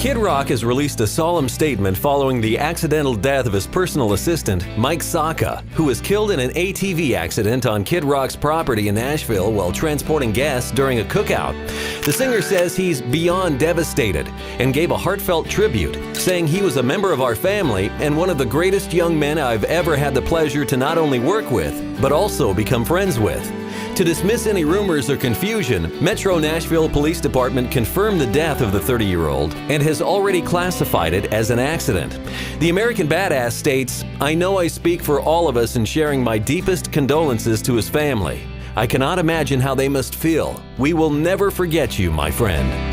Kid Rock has released a solemn statement following the accidental death of his personal assistant, Mike Sacha, who was killed in an ATV accident on Kid Rock's property in Nashville while transporting guests during a cookout. The singer says he's beyond devastated and gave a heartfelt tribute, saying he was a member of our family and one of the greatest young men I've ever had the pleasure to not only work with, but also become friends with. To dismiss any rumors or confusion, Metro Nashville Police Department confirmed the death of the 30-year-old and has already classified it as an accident. The American Badass states, "I know I speak for all of us in sharing my deepest condolences to his family. I cannot imagine how they must feel. We will never forget you, my friend."